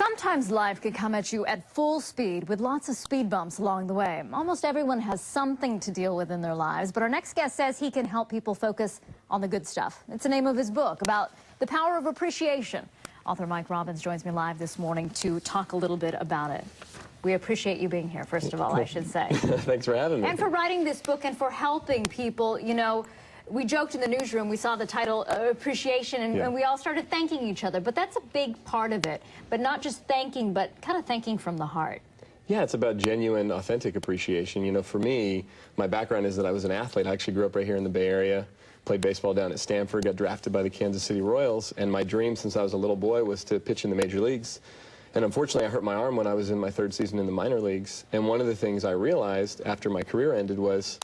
Sometimes life can come at you at full speed with lots of speed bumps along the way. Almost everyone has something to deal with in their lives, but our next guest says he can help people focus on the good stuff. It's the name of his book about the power of appreciation. Author Mike Robbins joins me live this morning to talk a little bit about it. We appreciate you being here, first of all, I should say. Thanks for having me. And for writing this book and for helping people, you know, we joked in the newsroom, we saw the title appreciation, and we all started thanking each other. But that's a big part of it. But not just thanking, but kind of thanking from the heart. Yeah, it's about genuine, authentic appreciation. You know, for me, my background is that I was an athlete. I actually grew up right here in the Bay Area, played baseball down at Stanford, got drafted by the Kansas City Royals, and my dream since I was a little boy was to pitch in the major leagues. And unfortunately, I hurt my arm when I was in my third season in the minor leagues. And one of the things I realized after my career ended was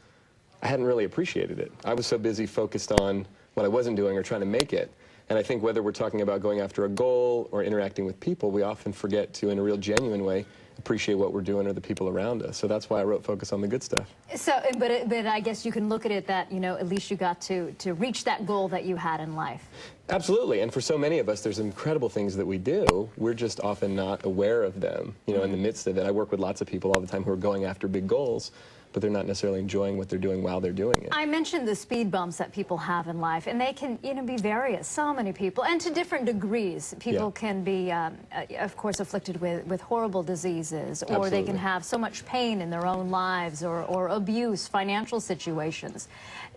I hadn't really appreciated it. I was so busy focused on what I wasn't doing or trying to make it. And I think whether we're talking about going after a goal or interacting with people, we often forget to, in a real genuine way, appreciate what we're doing or the people around us. So that's why I wrote Focus on the Good Stuff. So, but I guess you can look at it that, you know, at least you got to reach that goal that you had in life. Absolutely. And for so many of us, there's incredible things that we do. We're just often not aware of them, you know, in the midst of it. I work with lots of people all the time who are going after big goals, but they're not necessarily enjoying what they're doing while they're doing it. I mentioned the speed bumps that people have in life, and they can, you know, be various. So many people, and to different degrees. People can be, of course, afflicted with horrible diseases, or they can have so much pain in their own lives, or abuse, financial situations.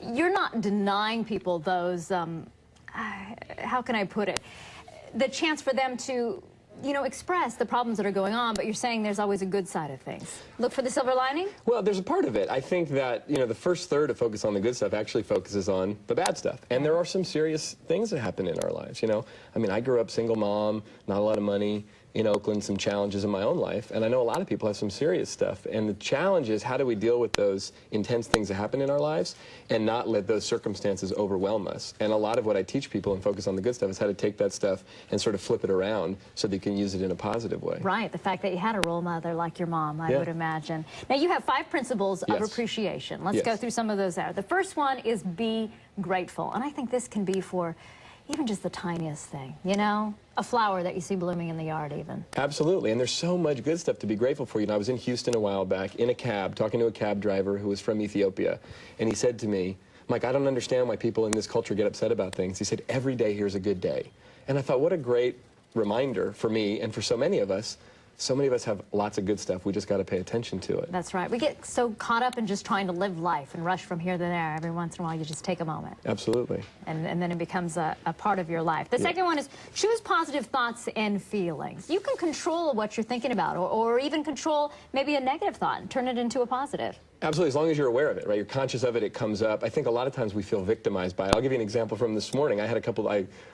You're not denying people those, how can I put it, the chance for them to, you know, express the problems that are going on, but you're saying there's always a good side of things. Look for the silver lining? Well, there's a part of it. I think that, you know, the first third of Focus on the Good Stuff actually focuses on the bad stuff. And there are some serious things that happen in our lives, you know. I mean, I grew up single mom, not a lot of money, in Oakland, some challenges in my own life, and I know a lot of people have some serious stuff. And the challenge is, how do we deal with those intense things that happen in our lives and not let those circumstances overwhelm us? And a lot of what I teach people and Focus on the Good Stuff is how to take that stuff and sort of flip it around so that you can use it in a positive way. Right, the fact that you had a role model like your mom, I would imagine. Now, you have 5 principles of appreciation. Let's go through some of those there. The first one is be grateful, and I think this can be for even just the tiniest thing, you know? A flower that you see blooming in the yard even. Absolutely, and there's so much good stuff to be grateful for. You know, I was in Houston a while back in a cab, talking to a cab driver who was from Ethiopia, and he said to me, Mike, I don't understand why people in this culture get upset about things. He said, every day here's a good day. And I thought, what a great reminder for me and for so many of us. So many of us have lots of good stuff. We just got to pay attention to it. That's right. We get so caught up in just trying to live life and rush from here to there. Every once in a while, you just take a moment. Absolutely. And then it becomes a part of your life. The second one is choose positive thoughts and feelings. You can control what you're thinking about, or even control maybe a negative thought and turn it into a positive. Absolutely, as long as you're aware of it, right? You're conscious of it, it comes up. I think a lot of times we feel victimized by it. I'll give you an example from this morning. I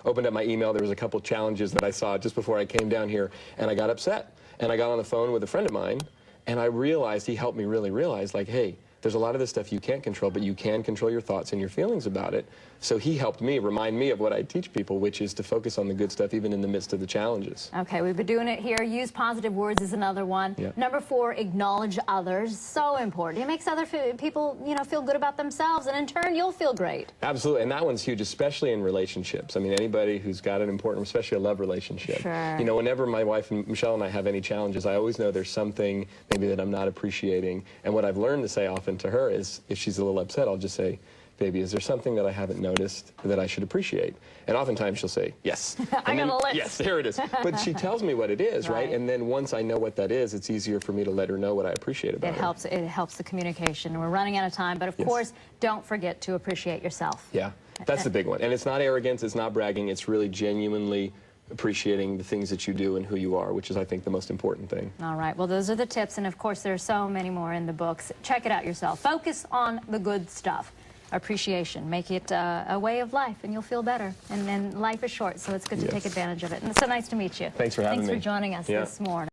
opened up my email, there was a couple challenges that I saw just before I came down here, and I got upset. And I got on the phone with a friend of mine, and I realized, he helped me really realize, like, hey, there's a lot of this stuff you can't control, but you can control your thoughts and your feelings about it. So he helped me remind me of what I teach people, which is to focus on the good stuff even in the midst of the challenges. Okay, we've been doing it here. Use positive words is another one. Number 4, acknowledge others. So important. It makes other people, you know, feel good about themselves, and in turn, you'll feel great. Absolutely, and that one's huge, especially in relationships. I mean, anybody who's got an important, especially a love relationship. Sure. You know, whenever my wife, Michelle, and I have any challenges, I always know there's something maybe that I'm not appreciating. And what I've learned to say often to her is, if she's a little upset, I'll just say, baby, is there something that I haven't noticed that I should appreciate? And oftentimes she'll say, yes. I got a list. Yes, there it is. But she tells me what it is, right? And then once I know what that is, it's easier for me to let her know what I appreciate about her. It helps the communication. We're running out of time, but of course, don't forget to appreciate yourself. Yeah, that's the big one. And it's not arrogance, it's not bragging, it's really genuinely appreciating the things that you do and who you are, which is, I think, the most important thing. All right. Well, those are the tips, and of course, there are so many more in the books. Check it out yourself. Focus on the good stuff. Appreciation. Make it a way of life, and you'll feel better. And life is short, so it's good to take advantage of it. And it's so nice to meet you. Thanks for having me. Thanks for joining us this morning.